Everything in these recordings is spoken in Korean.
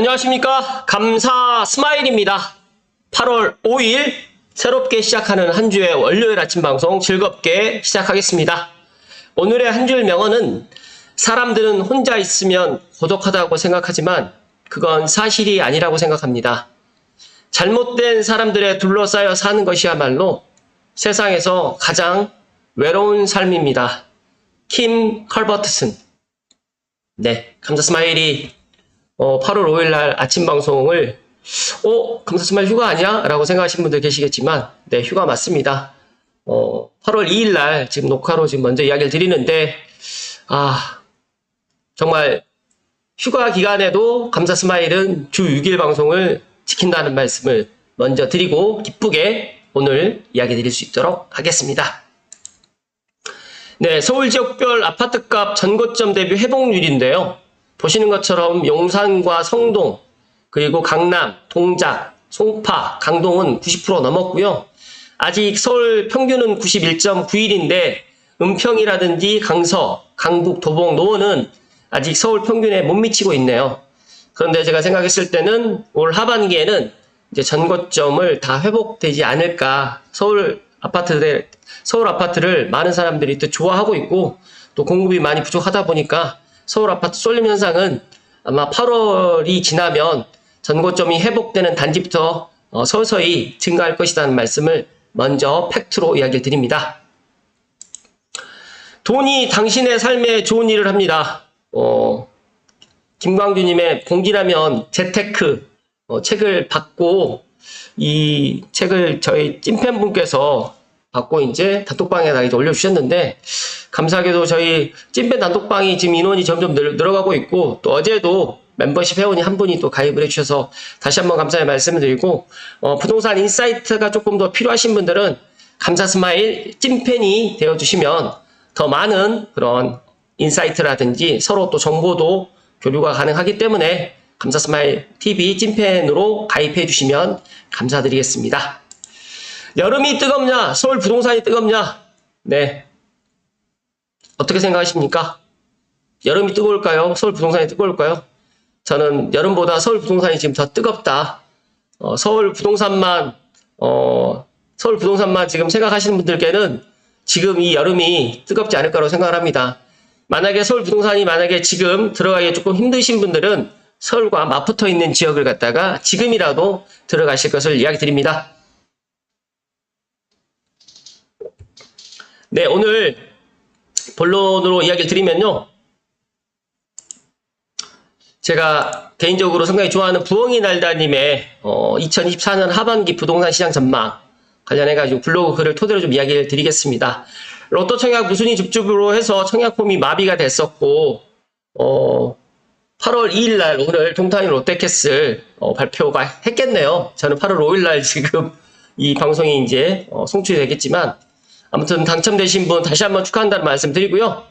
안녕하십니까. 감사 스마일입니다. 8월 5일 새롭게 시작하는 한 주의 월요일 아침 방송 즐겁게 시작하겠습니다. 오늘의 한 줄 명언은 사람들은 혼자 있으면 고독하다고 생각하지만 그건 사실이 아니라고 생각합니다. 잘못된 사람들에 둘러싸여 사는 것이야말로 세상에서 가장 외로운 삶입니다. 킴 칼버트슨. 네, 감사 스마일이 8월 5일 날 아침 방송을 감사 스마일 휴가 아니야? 라고 생각하시는 분들 계시겠지만 네, 휴가 맞습니다. 8월 2일 날 지금 녹화로 지금 먼저 이야기를 드리는데 정말 휴가 기간에도 감사 스마일은 주 6일 방송을 지킨다는 말씀을 먼저 드리고 기쁘게 오늘 이야기 드릴 수 있도록 하겠습니다. 네, 서울 지역별 아파트값 전고점 대비 회복률인데요. 보시는 것처럼 용산과 성동, 그리고 강남, 동작, 송파, 강동은 90% 넘었고요. 아직 서울 평균은 91.91인데 은평이라든지 강서, 강북, 도봉, 노원은 아직 서울 평균에 못 미치고 있네요. 그런데 제가 생각했을 때는 올 하반기에는 이제 전고점을 다 회복되지 않을까. 서울 아파트를 많은 사람들이 또 좋아하고 있고 또 공급이 많이 부족하다 보니까 서울 아파트 쏠림 현상은 아마 8월이 지나면 전고점이 회복되는 단지부터 서서히 증가할 것이라는 말씀을 먼저 팩트로 이야기를 드립니다. 돈이 당신의 삶에 좋은 일을 합니다. 김광규님의 공기라면 재테크 책을 받고 이 책을 저희 찐팬분께서 받고 이제 단톡방에다 이제 올려주셨는데 감사하게도 저희 찐팬 단톡방이 지금 인원이 점점 늘어가고 있고 또 어제도 멤버십 회원이 한 분이 또 가입을 해주셔서 다시 한번 감사의 말씀을 드리고 부동산 인사이트가 조금 더 필요하신 분들은 감사 스마일 찐팬이 되어주시면 더 많은 그런 인사이트라든지 서로 또 정보도 교류가 가능하기 때문에 감사 스마일 TV 찐팬으로 가입해 주시면 감사드리겠습니다. 여름이 뜨겁냐? 서울 부동산이 뜨겁냐? 네. 어떻게 생각하십니까? 여름이 뜨거울까요? 서울 부동산이 뜨거울까요? 저는 여름보다 서울 부동산이 지금 더 뜨겁다. 서울 부동산만 지금 생각하시는 분들께는 지금 이 여름이 뜨겁지 않을 거라고 생각을 합니다. 만약에 서울 부동산이 지금 들어가기 조금 힘드신 분들은 서울과 맞붙어 있는 지역을 갖다가 지금이라도 들어가실 것을 이야기 드립니다. 네, 오늘 본론으로 이야기를 드리면요. 제가 개인적으로 상당히 좋아하는 부엉이 날다님의 2024년 하반기 부동산 시장 전망 관련해가지고 블로그 글을 토대로 좀 이야기를 드리겠습니다. 로또 청약 무순위 줍줍으로 해서 청약폼이 마비가 됐었고 8월 2일 날 오늘 동탄이 롯데캐슬 발표가 했겠네요. 저는 8월 5일 날 지금 이 방송이 이제 송출이 되겠지만 아무튼 당첨되신 분 다시 한번 축하한다는 말씀 드리고요.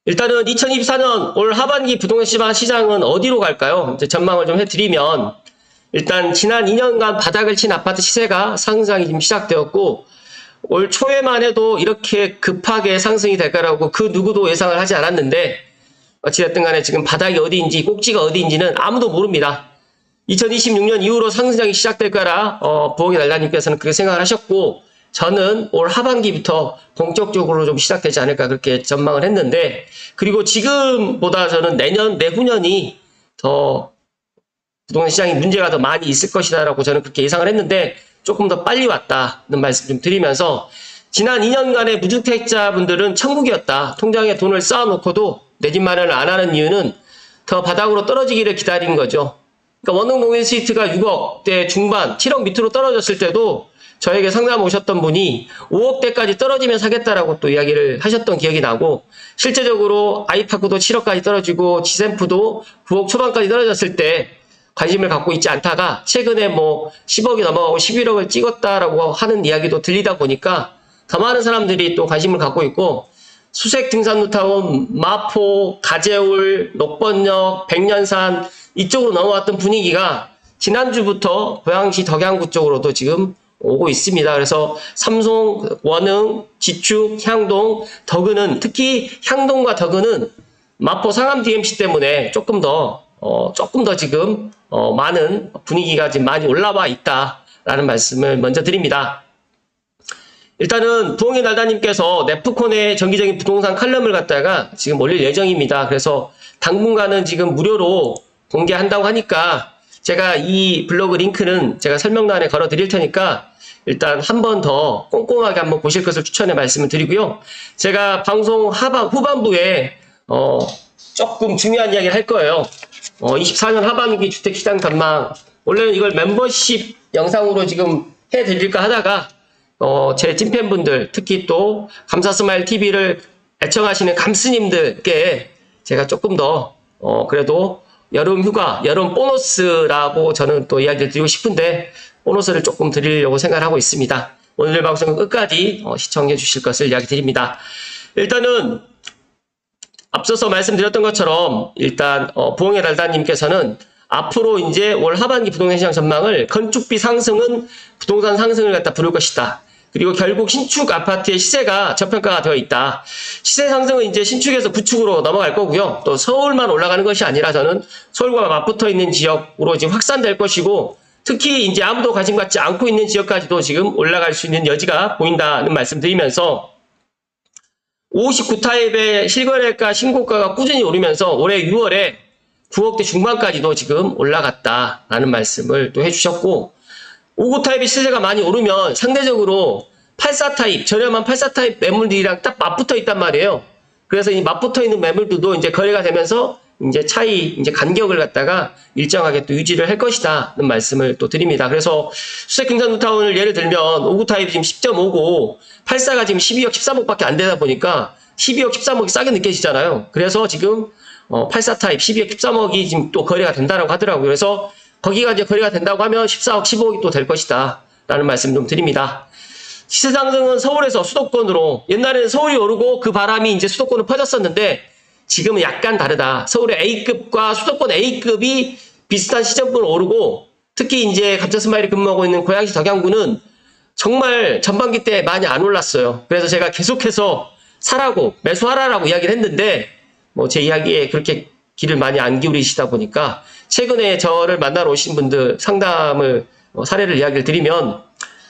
일단은 2024년 올 하반기 부동산 시장은 어디로 갈까요? 이제 전망을 좀 해드리면 일단 지난 2년간 바닥을 친 아파트 시세가 상승이 지금 시작되었고 올 초에만 해도 이렇게 급하게 상승이 될 거라고 그 누구도 예상을 하지 않았는데 어찌됐든 간에 지금 바닥이 어디인지 꼭지가 어디인지는 아무도 모릅니다. 2026년 이후로 상승장이 시작될 거라 부엉이 날라님께서는 그렇게 생각을 하셨고 저는 올 하반기부터 본격적으로 좀 시작되지 않을까 그렇게 전망을 했는데 그리고 지금보다 저는 내후년이 더 부동산 시장이 문제가 더 많이 있을 것이다라고 저는 그렇게 예상을 했는데 조금 더 빨리 왔다는 말씀 좀 드리면서 지난 2년간의 무주택자분들은 천국이었다. 통장에 돈을 쌓아놓고도 내 집 마련을 안 하는 이유는 더 바닥으로 떨어지기를 기다리는 거죠. 그러니까 원흥 스위트가 6억대 중반, 7억 밑으로 떨어졌을 때도 저에게 상담 오셨던 분이 5억대까지 떨어지면 사겠다라고 또 이야기를 하셨던 기억이 나고 실제적으로 아이파크도 7억까지 떨어지고 지샘프도 9억 초반까지 떨어졌을 때 관심을 갖고 있지 않다가 최근에 10억이 넘어가고 11억을 찍었다라고 하는 이야기도 들리다 보니까 더 많은 사람들이 또 관심을 갖고 있고 수색 등산로타운, 마포, 가재울, 녹번역, 백년산 이쪽으로 넘어왔던 분위기가 지난주부터 고양시 덕양구 쪽으로도 지금 오고 있습니다. 그래서 삼송, 원흥, 지축, 향동, 덕은은 특히 향동과 덕은은 마포 상암 DMC 때문에 조금 더 조금 더 지금 많은 분위기가 지금 많이 올라와 있다라는 말씀을 먼저 드립니다. 일단은 부엉이 날다님께서 네프콘의 정기적인 부동산 칼럼을 갖다가 지금 올릴 예정입니다. 그래서 당분간은 지금 무료로 공개한다고 하니까 제가 이 블로그 링크는 제가 설명란에 걸어 드릴 테니까 일단 한 번 더 꼼꼼하게 한번 보실 것을 추천해 말씀을 드리고요. 제가 방송 후반부에 조금 중요한 이야기를 할 거예요. 24년 하반기 주택시장 전망. 원래는 이걸 멤버십 영상으로 지금 해드릴까 하다가 제 찐팬분들, 특히 또 감사스마일 TV를 애청하시는 감스님들께 제가 조금 더 그래도 여름 휴가, 여름 보너스라고 저는 또 이야기를 드리고 싶은데 보너스를 조금 드리려고 생각을 하고 있습니다. 오늘 방송은 끝까지 시청해 주실 것을 이야기 드립니다. 일단은 앞서서 말씀드렸던 것처럼 일단 부엉이 달다님께서는 앞으로 이제 올 하반기 부동산 시장 전망을 건축비 상승은 부동산 상승을 갖다 부를 것이다. 그리고 결국 신축 아파트의 시세가 저평가가 되어 있다. 시세 상승은 이제 신축에서 구축으로 넘어갈 거고요. 또 서울만 올라가는 것이 아니라 저는 서울과 맞붙어 있는 지역으로 지금 확산될 것이고 특히 이제 아무도 관심 갖지 않고 있는 지역까지도 지금 올라갈 수 있는 여지가 보인다는 말씀드리면서 59타입의 실거래가 신고가가 꾸준히 오르면서 올해 6월에 9억대 중반까지도 지금 올라갔다라는 말씀을 또 해주셨고 59타입의 시세가 많이 오르면 상대적으로 84타입, 저렴한 84타입 매물들이랑 딱 맞붙어 있단 말이에요. 그래서 이 맞붙어 있는 매물들도 이제 거래가 되면서 이제 이제 간격을 갖다가 일정하게 또 유지를 할 것이다는 말씀을 또 드립니다. 그래서 수색 금산뉴타운을 예를 들면 59타입이 지금 10.5고 84가 지금 12억 13억밖에 안 되다 보니까 12억 13억이 싸게 느껴지잖아요. 그래서 지금 84타입 12억 13억이 지금 또 거래가 된다라고 하더라고요. 그래서 거기가 이제 거래가 된다고 하면 14억 15억이 또 될 것이다 라는 말씀 좀 드립니다. 시세 상승은 서울에서 수도권으로 옛날에는 서울이 오르고 그 바람이 이제 수도권으로 퍼졌었는데 지금은 약간 다르다. 서울의 A급과 수도권 A급이 비슷한 시점으로 오르고 특히 이제 감사스마일이 근무하고 있는 고양시 덕양구는 정말 전반기 때 많이 안 올랐어요. 그래서 제가 계속해서 사라고 매수하라라고 이야기를 했는데 제 이야기에 그렇게 귀를 많이 안 기울이시다 보니까 최근에 저를 만나러 오신 분들 상담을 사례를 이야기를 드리면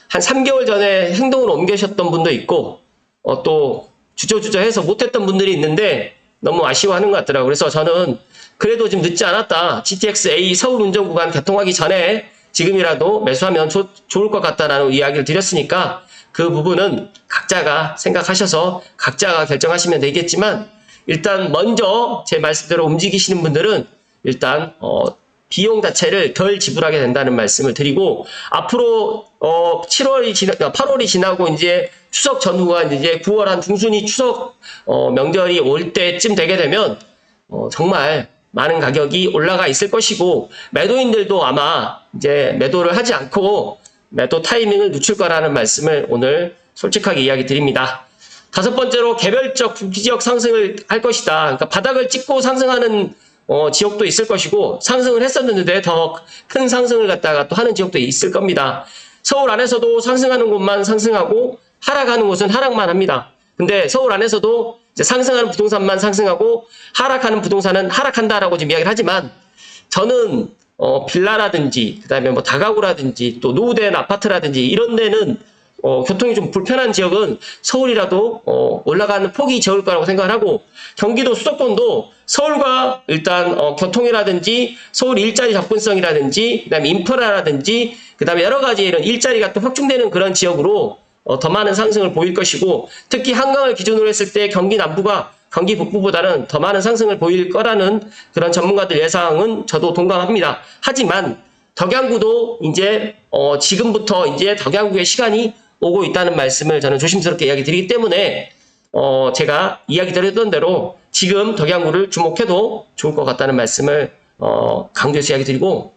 한 3개월 전에 행동을 옮기셨던 분도 있고 또 주저주저해서 못했던 분들이 있는데 너무 아쉬워하는 것 같더라고요. 그래서 저는 그래도 좀 늦지 않았다. GTX-A 서울 운전구간 개통하기 전에 지금이라도 매수하면 좋을 것 같다라는 이야기를 드렸으니까 그 부분은 각자가 생각하셔서 각자가 결정하시면 되겠지만 일단 먼저 제 말씀대로 움직이시는 분들은 일단 비용 자체를 덜 지불하게 된다는 말씀을 드리고 앞으로 8월이 지나고 이제 추석 전후가 이제 9월 한 중순이 추석 명절이 올 때쯤 되게 되면 정말 많은 가격이 올라가 있을 것이고 매도인들도 아마 이제 매도를 하지 않고 매도 타이밍을 늦출 거라는 말씀을 오늘 솔직하게 이야기 드립니다. 다섯 번째로 개별적 부지역 상승을 할 것이다. 그러니까 바닥을 찍고 상승하는 지역도 있을 것이고 상승을 했었는데 더 큰 상승을 갖다가 또 하는 지역도 있을 겁니다. 서울 안에서도 상승하는 곳만 상승하고 하락하는 곳은 하락만 합니다. 근데 서울 안에서도 이제 상승하는 부동산만 상승하고 하락하는 부동산은 하락한다라고 지금 이야기를 하지만 저는 빌라라든지 그다음에 뭐 다가구라든지 또 노후된 아파트라든지 이런 데는 교통이 좀 불편한 지역은 서울이라도 올라가는 폭이 적을 거라고 생각을 하고 경기도 수도권도 서울과 일단 교통이라든지 서울 일자리 접근성이라든지 그다음에 인프라라든지 그다음에 여러 가지 이런 일자리가 또 확충되는 그런 지역으로 더 많은 상승을 보일 것이고 특히 한강을 기준으로 했을 때 경기 남부가 경기 북부보다는 더 많은 상승을 보일 거라는 그런 전문가들 예상은 저도 동감합니다. 하지만 덕양구도 이제 지금부터 이제 덕양구의 시간이 오고 있다는 말씀을 저는 조심스럽게 이야기 드리기 때문에 제가 이야기 드렸던 대로 지금 덕양구를 주목해도 좋을 것 같다는 말씀을 강조해서 이야기 드리고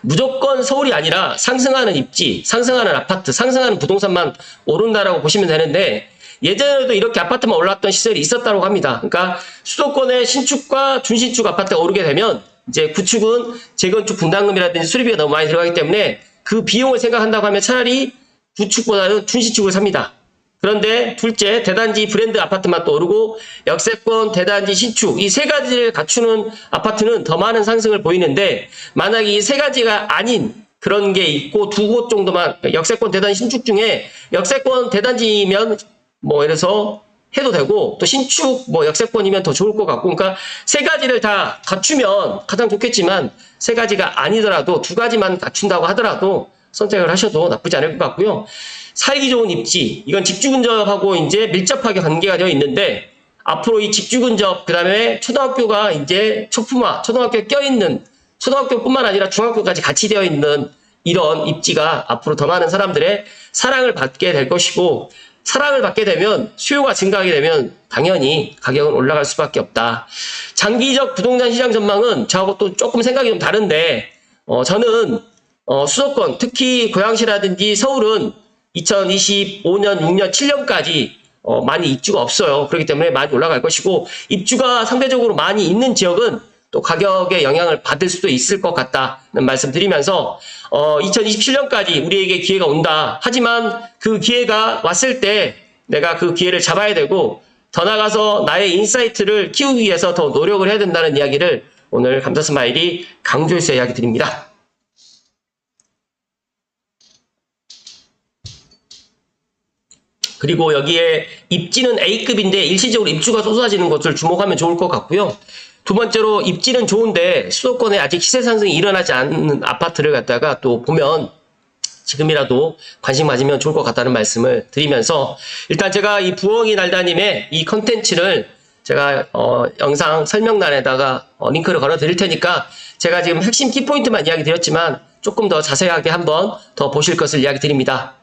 무조건 서울이 아니라 상승하는 입지, 상승하는 아파트, 상승하는 부동산만 오른다라고 보시면 되는데 예전에도 이렇게 아파트만 올랐던 시절이 있었다고 합니다. 그러니까 수도권의 신축과 준신축 아파트가 오르게 되면 이제 구축은 재건축 분담금이라든지 수리비가 너무 많이 들어가기 때문에 그 비용을 생각한다고 하면 차라리 구축보다는 준신축을 삽니다. 그런데 둘째, 대단지 브랜드 아파트만 또 오르고 역세권, 대단지 신축 이 세 가지를 갖추는 아파트는 더 많은 상승을 보이는데 만약에 이 세 가지가 아닌 그런 게 있고 두 곳 정도만 역세권, 대단지 신축 중에 역세권, 대단지면 뭐 이래서 해도 되고 또 신축 뭐 역세권이면 더 좋을 것 같고 그러니까 세 가지를 다 갖추면 가장 좋겠지만 세 가지가 아니더라도 두 가지만 갖춘다고 하더라도 선택을 하셔도 나쁘지 않을 것 같고요. 살기 좋은 입지, 이건 집주 근접하고 이제 밀접하게 관계가 되어 있는데 앞으로 이 집주 근접, 그 다음에 초등학교가 이제 초품화, 초등학교에 껴있는 초등학교뿐만 아니라 중학교까지 같이 되어 있는 이런 입지가 앞으로 더 많은 사람들의 사랑을 받게 될 것이고 사랑을 받게 되면 수요가 증가하게 되면 당연히 가격은 올라갈 수밖에 없다. 장기적 부동산 시장 전망은 저하고 또 조금 생각이 좀 다른데 저는 수도권 특히 고양시라든지 서울은 2025년, 6년, 7년까지 많이 입주가 없어요. 그렇기 때문에 많이 올라갈 것이고 입주가 상대적으로 많이 있는 지역은 또 가격에 영향을 받을 수도 있을 것 같다는 말씀 드리면서 2027년까지 우리에게 기회가 온다. 하지만 그 기회가 왔을 때 내가 그 기회를 잡아야 되고 더 나아가서 나의 인사이트를 키우기 위해서 더 노력을 해야 된다는 이야기를 오늘 감사스마일이 강조해서 이야기 드립니다. 그리고 여기에 입지는 A급인데 일시적으로 입주가 쏟아지는 것을 주목하면 좋을 것 같고요. 두 번째로 입지는 좋은데 수도권에 아직 시세 상승이 일어나지 않는 아파트를 갖다가 또 보면 지금이라도 관심 가지면 좋을 것 같다는 말씀을 드리면서 일단 제가 이 부엉이 날다님의 이 컨텐츠를 제가 영상 설명란에다가 링크를 걸어 드릴 테니까 제가 지금 핵심 키포인트만 이야기 드렸지만 조금 더 자세하게 한번 더 보실 것을 이야기 드립니다.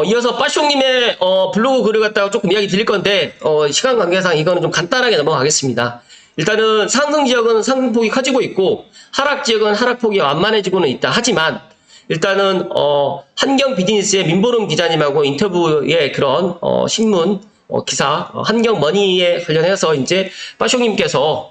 이어서 빠숑님의 블로그 글을 갖다가 조금 이야기 드릴 건데 시간 관계상 이거는 좀 간단하게 넘어가겠습니다. 일단은 상승 지역은 상승폭이 커지고 있고 하락 지역은 하락폭이 완만해지고는 있다. 하지만 일단은 한경 비즈니스의 민보름 기자님하고 인터뷰의 그런 신문 기사 한경머니에 관련해서 이제 빠숑님께서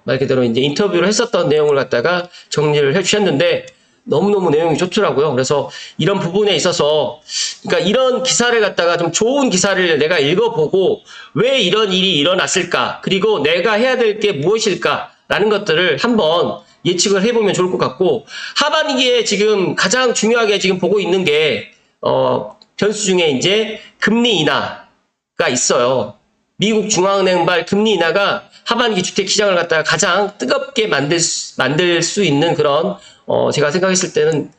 말 그대로 이제 인터뷰를 했었던 내용을 갖다가 정리를 해주셨는데 너무너무 내용이 좋더라고요. 그래서 이런 부분에 있어서 그러니까 이런 기사를 갖다가 좀 좋은 기사를 내가 읽어보고 왜 이런 일이 일어났을까 그리고 내가 해야 될 게 무엇일까라는 것들을 한번 예측을 해보면 좋을 것 같고 하반기에 지금 가장 중요하게 지금 보고 있는 게 변수 중에 이제 금리 인하가 있어요. 미국 중앙은행발 금리 인하가 하반기 주택시장을 갖다가 가장 뜨겁게 만들 수 있는 그런 제가 생각했을 때는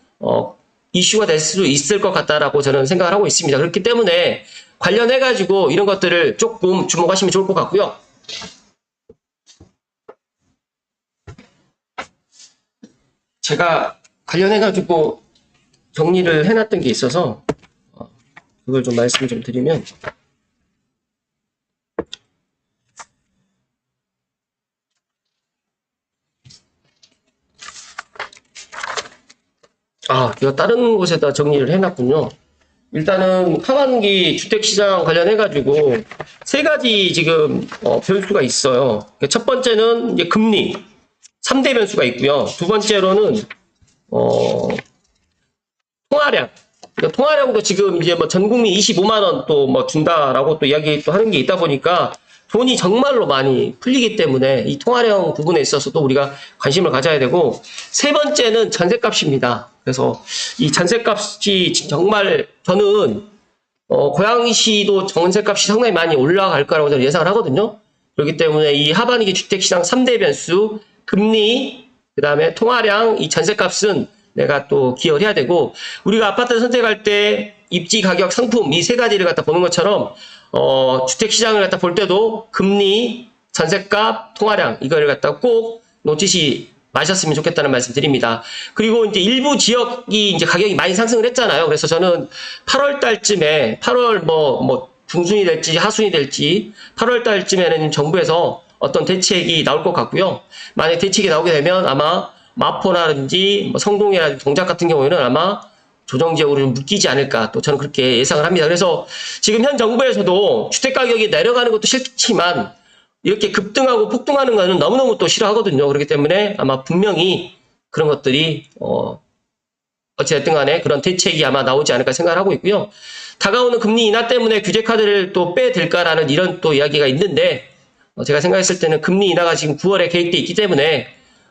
이슈가 될 수 있을 것 같다라고 저는 생각을 하고 있습니다. 그렇기 때문에 관련해가지고 이런 것들을 조금 주목하시면 좋을 것 같고요. 제가 관련해가지고 정리를 해놨던 게 있어서 그걸 좀 말씀을 좀 드리면 이거 다른 곳에다 정리를 해놨군요. 일단은 하반기 주택시장 관련해가지고 세 가지 지금 변수가 있어요. 첫 번째는 이제 금리 3대 변수가 있고요. 두 번째로는 통화량. 그러니까 통화량도 지금 이제 뭐 전 국민 25만 원 또 뭐 준다라고 또 이야기 또 하는 게 있다 보니까 돈이 정말로 많이 풀리기 때문에 이 통화량 부분에 있어서도 우리가 관심을 가져야 되고 세 번째는 전셋값입니다. 그래서 이 전셋값이 정말 저는 고양시도 전셋값이 상당히 많이 올라갈 거라고 저는 예상을 하거든요. 그렇기 때문에 이 하반기 주택시장 3대 변수 금리 그 다음에 통화량 이 전셋값은 내가 또 기여를 해야 되고 우리가 아파트를 선택할 때 입지 가격 상품 이 세 가지를 갖다 보는 것처럼 주택시장을 갖다 볼 때도 금리, 전셋값, 통화량 이거를 갖다 꼭 놓치지 마셨으면 좋겠다는 말씀 드립니다. 그리고 이제 일부 지역이 이제 가격이 많이 상승을 했잖아요. 그래서 저는 8월 달쯤에 8월 뭐 중순이 될지 하순이 될지 8월 달쯤에는 정부에서 어떤 대책이 나올 것 같고요. 만약 대책이 나오게 되면 아마 마포라든지 뭐 성동이라든지 동작 같은 경우에는 아마 조정지역으로 좀 묶이지 않을까 또 저는 그렇게 예상을 합니다. 그래서 지금 현 정부에서도 주택가격이 내려가는 것도 싫지만 이렇게 급등하고 폭등하는 거는 너무너무 또 싫어하거든요. 그렇기 때문에 아마 분명히 그런 것들이 어쨌든 간에 그런 대책이 아마 나오지 않을까 생각을 하고 있고요. 다가오는 금리 인하 때문에 규제 카드를 또 빼들까라는 이런 또 이야기가 있는데 제가 생각했을 때는 금리 인하가 지금 9월에 계획돼 있기 때문에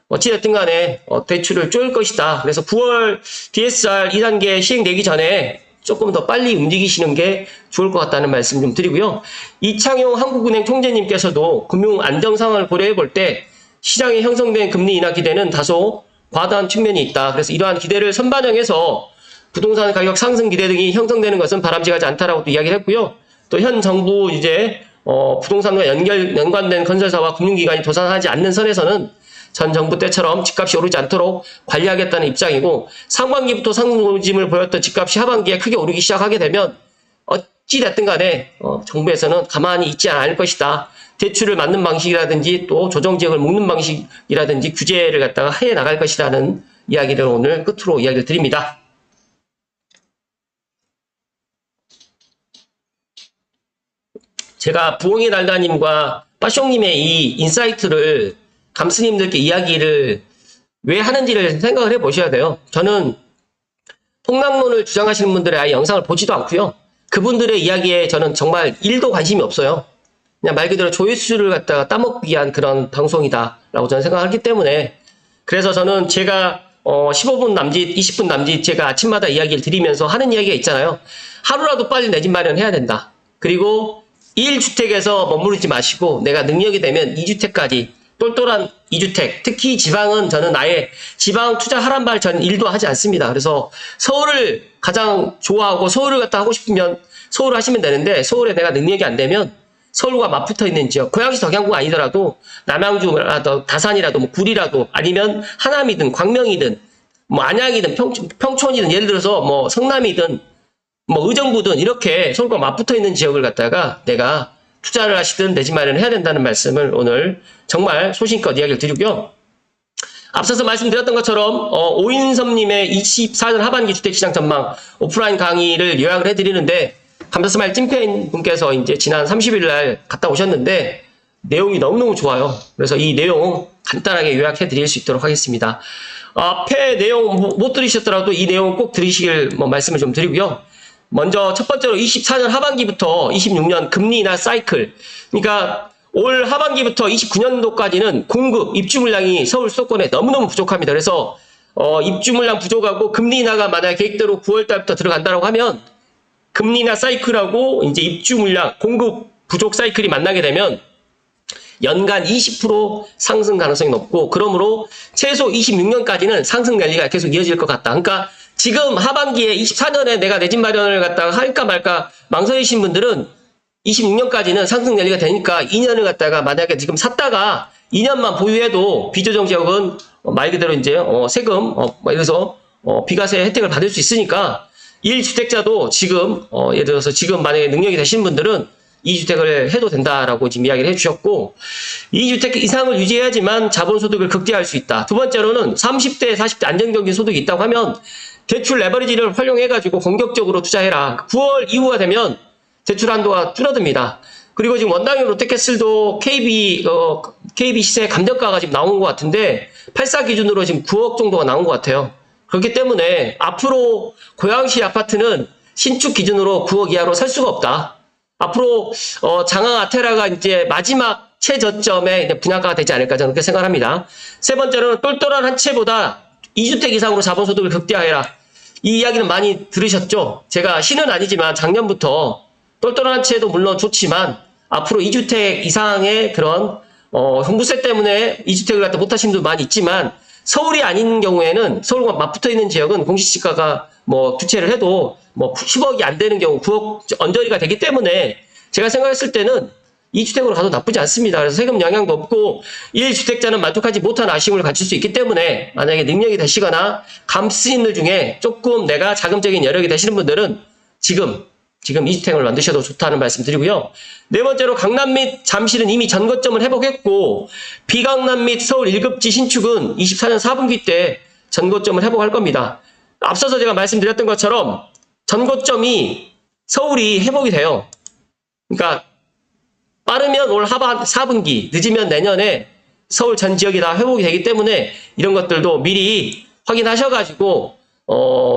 어찌됐든 간에 대출을 쪼일 것이다. 그래서 9월 DSR 2단계 시행되기 전에 조금 더 빨리 움직이시는 게 좋을 것 같다는 말씀 좀 드리고요. 이창용 한국은행 총재님께서도 금융 안정 상황을 고려해 볼 때 시장에 형성된 금리 인하 기대는 다소 과다한 측면이 있다. 그래서 이러한 기대를 선반영해서 부동산 가격 상승 기대 등이 형성되는 것은 바람직하지 않다라고 또 이야기를 했고요. 또 현 정부 이제 부동산과 연관된 건설사와 금융기관이 도산하지 않는 선에서는 전 정부 때처럼 집값이 오르지 않도록 관리하겠다는 입장이고, 상반기부터 상승 조짐을 보였던 집값이 하반기에 크게 오르기 시작하게 되면 어찌됐든 간에 정부에서는 가만히 있지 않을 것이다. 대출을 막는 방식이라든지 또 조정지역을 묶는 방식이라든지 규제를 갖다가 해 나갈 것이라는 이야기를 오늘 끝으로 이야기를 드립니다. 제가 부엉이 달다님과 빠숑님의 이 인사이트를 감스님들께 이야기를 왜 하는지를 생각을 해보셔야 돼요. 저는 폭락론을 주장하시는 분들의 아예 영상을 보지도 않고요. 그분들의 이야기에 저는 정말 1도 관심이 없어요. 그냥 말 그대로 조회수를 갖다가 따먹기 위한 그런 방송이다라고 저는 생각하기 때문에, 그래서 저는 제가 15분 남짓, 20분 남짓 제가 아침마다 이야기를 드리면서 하는 이야기가 있잖아요. 하루라도 빨리 내 집 마련해야 된다. 그리고 1주택에서 머무르지 마시고 내가 능력이 되면 2주택까지 똘똘한 2주택, 특히 지방은 저는 아예 지방 투자하란 말 저는 1도 하지 않습니다. 그래서 서울을 가장 좋아하고 서울을 갖다 하고 싶으면 서울을 하시면 되는데, 서울에 내가 능력이 안 되면 서울과 맞붙어 있는 지역, 고양시 덕양구가 아니더라도 남양주라도 다산이라도 뭐 구리라도 아니면 하남이든 광명이든 뭐 안양이든 평촌이든 예를 들어서 뭐 성남이든 뭐 의정부든 이렇게 서울과 맞붙어 있는 지역을 갖다가 내가 투자를 하시든 내 집 마련을 해야 된다는 말씀을 오늘 정말 소신껏 이야기를 드리고요. 앞서서 말씀드렸던 것처럼 오인섭님의 24년 하반기 주택시장 전망 오프라인 강의를 요약을 해드리는데, 감사스마일 찐팬 분께서 이제 지난 30일 날 갔다 오셨는데 내용이 너무너무 좋아요. 그래서 이 내용 간단하게 요약해 드릴 수 있도록 하겠습니다. 앞에 내용 못 들으셨더라도 이 내용 꼭 들으시길 말씀을 좀 드리고요. 먼저 첫 번째로 24년 하반기부터 26년 금리 인하 사이클, 그러니까 올 하반기부터 29년도까지는 공급, 입주 물량이 서울 수도권에 너무너무 부족합니다. 그래서 입주 물량 부족하고 금리 인하가 만약 계획대로 9월 달부터 들어간다고 하면 금리 인하 사이클하고 이제 입주 물량, 공급 부족 사이클이 만나게 되면 연간 20% 상승 가능성이 높고, 그러므로 최소 26년까지는 상승 랠리가 계속 이어질 것 같다. 그러니까 지금 하반기에 24년에 내가 내 집 마련을 갖다가 할까 말까 망설이신 분들은 26년까지는 상승 랠리가 되니까 2년을 갖다가 만약에 지금 샀다가 2년만 보유해도 비조정 지역은 말 그대로 이제 세금 이래서 비과세 혜택을 받을 수 있으니까 1주택자도 지금 예를 들어서 지금 만약에 능력이 되신 분들은 2주택을 해도 된다라고 지금 이야기를 해주셨고, 2주택 이상을 유지해야지만 자본소득을 극대화할 수 있다. 두 번째로는 30대, 40대 안정적인 소득이 있다고 하면 대출 레버리지를 활용해가지고 공격적으로 투자해라. 9월 이후가 되면 대출 한도가 줄어듭니다. 그리고 지금 원당형 롯데캐슬도 KB 시세 감정가가 지금 나온 것 같은데 84 기준으로 지금 9억 정도가 나온 것 같아요. 그렇기 때문에 앞으로 고양시 아파트는 신축 기준으로 9억 이하로 살 수가 없다. 앞으로 장항 아테라가 이제 마지막 최저점에 분양가가 되지 않을까 저는 그렇게 생각합니다. 세 번째로는 똘똘한 한 채보다 2주택 이상으로 자본소득을 극대화해라. 이 이야기는 많이 들으셨죠? 제가 신은 아니지만 작년부터 똘똘한 한 채도 물론 좋지만 앞으로 2주택 이상의 그런 종부세 때문에 2주택을 갖다 못하시는 분도 많이 있지만, 서울이 아닌 경우에는 서울과 맞붙어 있는 지역은 공시지가가 뭐 두 채를 해도 뭐 10억이 안 되는 경우 9억 언저리가 되기 때문에 제가 생각했을 때는 2주택으로 가도 나쁘지 않습니다. 그래서 세금 영향도 없고 1주택자는 만족하지 못한 아쉬움을 가질 수 있기 때문에 만약에 능력이 되시거나 감스인들 중에 조금 내가 자금적인 여력이 되시는 분들은 지금 2주택을 만드셔도 좋다는 말씀 드리고요. 네 번째로 강남 및 잠실은 이미 전거점을 회복했고, 비강남 및 서울 1급지 신축은 24년 4분기 때 전거점을 회복할 겁니다. 앞서서 제가 말씀드렸던 것처럼 전고점이 서울이 회복이 돼요. 그러니까 빠르면 올 하반 4분기, 늦으면 내년에 서울 전 지역이 다 회복이 되기 때문에 이런 것들도 미리 확인하셔가지고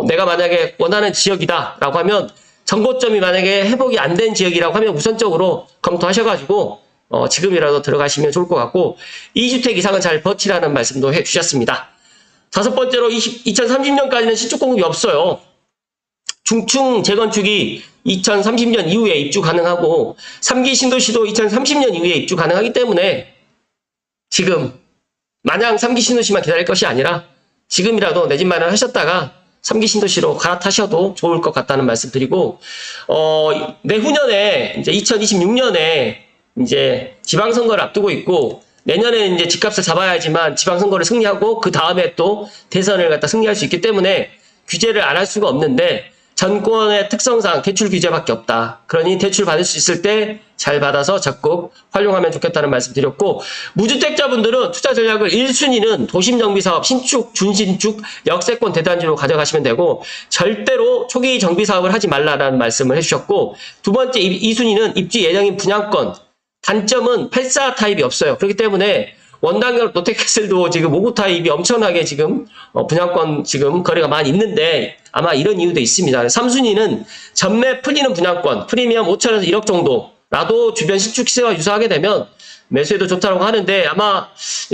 내가 만약에 원하는 지역이다라고 하면 정고점이 만약에 회복이 안 된 지역이라고 하면 우선적으로 검토하셔가지고 지금이라도 들어가시면 좋을 것 같고 2주택 이상은 잘 버티라는 말씀도 해주셨습니다. 다섯 번째로 2030년까지는 신축 공급이 없어요. 중층 재건축이 2030년 이후에 입주 가능하고 3기 신도시도 2030년 이후에 입주 가능하기 때문에 지금 마냥 3기 신도시만 기다릴 것이 아니라 지금이라도 내 집 마련하셨다가 3기 신도시로 갈아타셔도 좋을 것 같다는 말씀 드리고, 내후년에, 이제 2026년에 이제 지방선거를 앞두고 있고, 내년에 이제 집값을 잡아야지만 지방선거를 승리하고, 그 다음에 또 대선을 갖다 승리할 수 있기 때문에 규제를 안 할 수가 없는데, 정권의 특성상 대출 규제밖에 없다. 그러니 대출 받을 수 있을 때 잘 받아서 적극 활용하면 좋겠다는 말씀 드렸고, 무주택자분들은 투자 전략을 1순위는 도심정비사업, 신축, 준신축, 역세권 대단지로 가져가시면 되고, 절대로 초기 정비사업을 하지 말라라는 말씀을 해주셨고, 두 번째 2순위는 입주 예정인 분양권. 단점은 84 타입이 없어요. 그렇기 때문에 원당역 롯데캐슬도 지금 5구 타입이 엄청나게 지금 분양권 지금 거래가 많이 있는데 아마 이런 이유도 있습니다. 3순위는 전매 풀리는 분양권, 프리미엄 5천에서 1억 정도라도 주변 신축 시세와 유사하게 되면 매수해도 좋다고 하는데 아마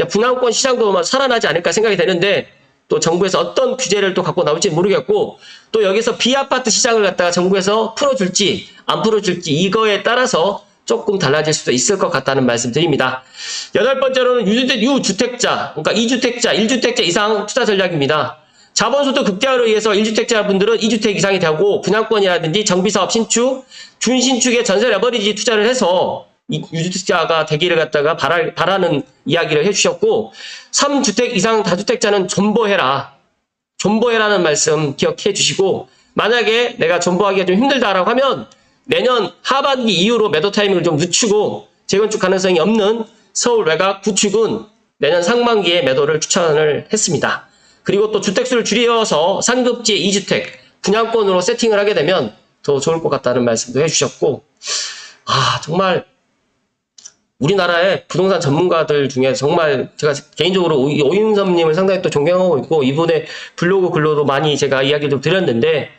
분양권 시장도 살아나지 않을까 생각이 되는데 또 정부에서 어떤 규제를 또 갖고 나올지 모르겠고 또 여기서 비아파트 시장을 갖다가 정부에서 풀어줄지 안 풀어줄지 이거에 따라서 조금 달라질 수도 있을 것 같다는 말씀 드립니다. 여덟 번째로는 유주택자, 그러니까 2주택자, 1주택자 이상 투자 전략입니다. 자본소득 극대화로 의해서 1주택자 분들은 2주택 이상이 되고 분양권이라든지 정비사업 신축, 준신축에 전세 레버리지 투자를 해서 이 유주택자가 되기를 갖다가 바라는 이야기를 해주셨고 3주택 이상 다주택자는 존버해라. 존버해라는 말씀 기억해 주시고 만약에 내가 존버하기가 좀 힘들다라고 하면 내년 하반기 이후로 매도 타이밍을 좀 늦추고 재건축 가능성이 없는 서울 외곽 구축은 내년 상반기에 매도를 추천을 했습니다. 그리고 또 주택수를 줄여서 상급지의 2주택 분양권으로 세팅을 하게 되면 더 좋을 것 같다는 말씀도 해주셨고 정말 우리나라의 부동산 전문가들 중에 정말 제가 개인적으로 오윤섭님을 상당히 또 존경하고 있고 이분의 블로그 글로도 많이 제가 이야기를 드렸는데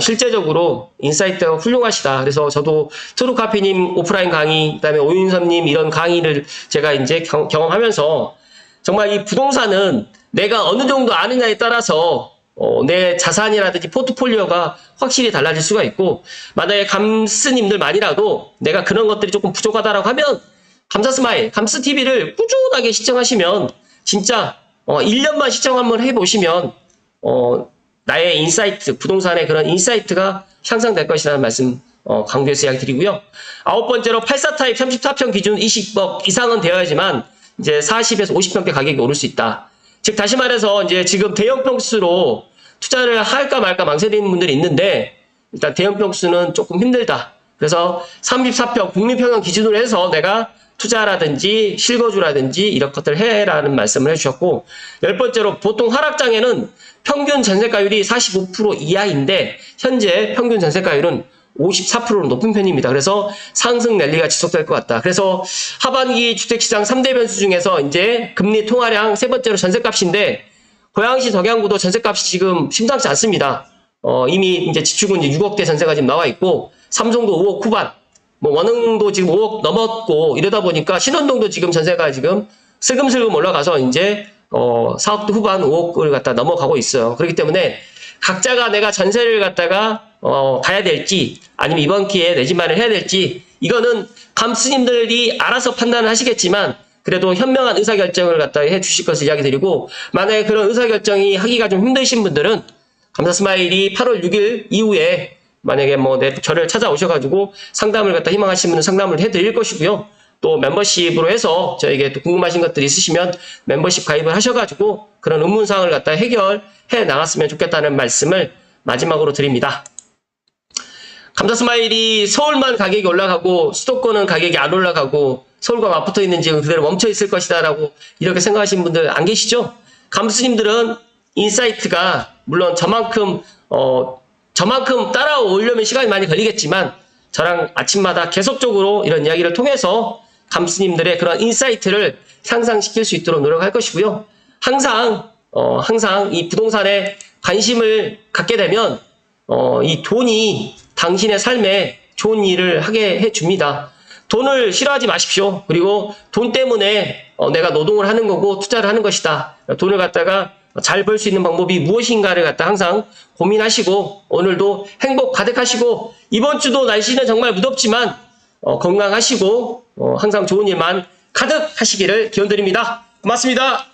실제적으로 인사이트가 훌륭하시다. 그래서 저도 트루카피님 오프라인 강의, 그다음에 오윤섭님 이런 강의를 제가 이제 경험하면서 정말 이 부동산은 내가 어느 정도 아느냐에 따라서 내 자산이라든지 포트폴리오가 확실히 달라질 수가 있고 만약에 감스님들만이라도 내가 그런 것들이 조금 부족하다라고 하면 감사스마일, 감스TV를 꾸준하게 시청하시면 진짜 1년만 시청 한번 해보시면 나의 인사이트, 부동산의 그런 인사이트가 향상될 것이라는 말씀 강조해서 이야기 드리고요. 아홉 번째로 84타입 34평 기준 20억 이상은 되어야지만 이제 40에서 50평대 가격이 오를 수 있다. 즉 다시 말해서 이제 지금 대형 평수로 투자를 할까 말까 망설이는 분들이 있는데 일단 대형 평수는 조금 힘들다. 그래서 34평 국민평형 기준으로 해서 내가 투자라든지 실거주라든지 이런 것들 해라는 말씀을 해주셨고 열 번째로 보통 하락장에는 평균 전세가율이 45% 이하인데 현재 평균 전세가율은 54%로 높은 편입니다. 그래서 상승 랠리가 지속될 것 같다. 그래서 하반기 주택시장 3대 변수 중에서 이제 금리 통화량 세 번째로 전세값인데 고양시 덕양구도 전세값이 지금 심상치 않습니다. 이미 이제 지축은 이제 6억대 전세가 지금 나와 있고 삼성도 5억 후반, 원흥도 지금 5억 넘었고 이러다 보니까 신원동도 지금 전세가 지금 슬금슬금 올라가서 이제 4억대 후반 5억을 갖다 넘어가고 있어요. 그렇기 때문에 각자가 내가 전세를 갖다가 가야 될지 아니면 이번 기회에 내 집 마련을 해야 될지 이거는 감스님들이 알아서 판단을 하시겠지만 그래도 현명한 의사결정을 갖다 해 주실 것을 이야기 드리고 만약에 그런 의사결정이 하기가 좀 힘드신 분들은 감사스마일이 8월 6일 이후에 만약에 저를 찾아오셔가지고 상담을 갖다 희망하시는 분은 상담을 해드릴 것이고요. 또 멤버십으로 해서 저에게 또 궁금하신 것들이 있으시면 멤버십 가입을 하셔가지고 그런 의문사항을 갖다 해결해 나갔으면 좋겠다는 말씀을 마지막으로 드립니다. 감사스마일이 서울만 가격이 올라가고 수도권은 가격이 안 올라가고 서울과 맞붙어 있는 지금 그대로 멈춰 있을 것이다 라고 이렇게 생각하시는 분들 안 계시죠? 감스님들은 인사이트가 물론 저만큼 따라오려면 시간이 많이 걸리겠지만 저랑 아침마다 계속적으로 이런 이야기를 통해서 감스님들의 그런 인사이트를 향상시킬 수 있도록 노력할 것이고요. 항상 이 부동산의 관심을 갖게 되면 이 돈이 당신의 삶에 좋은 일을 하게 해줍니다. 돈을 싫어하지 마십시오. 그리고 돈 때문에 내가 노동을 하는 거고 투자를 하는 것이다. 돈을 갖다가 잘 벌 수 있는 방법이 무엇인가를 갖다 항상 고민하시고 오늘도 행복 가득하시고 이번 주도 날씨는 정말 무덥지만 건강하시고 항상 좋은 일만 가득하시기를 기원드립니다. 고맙습니다.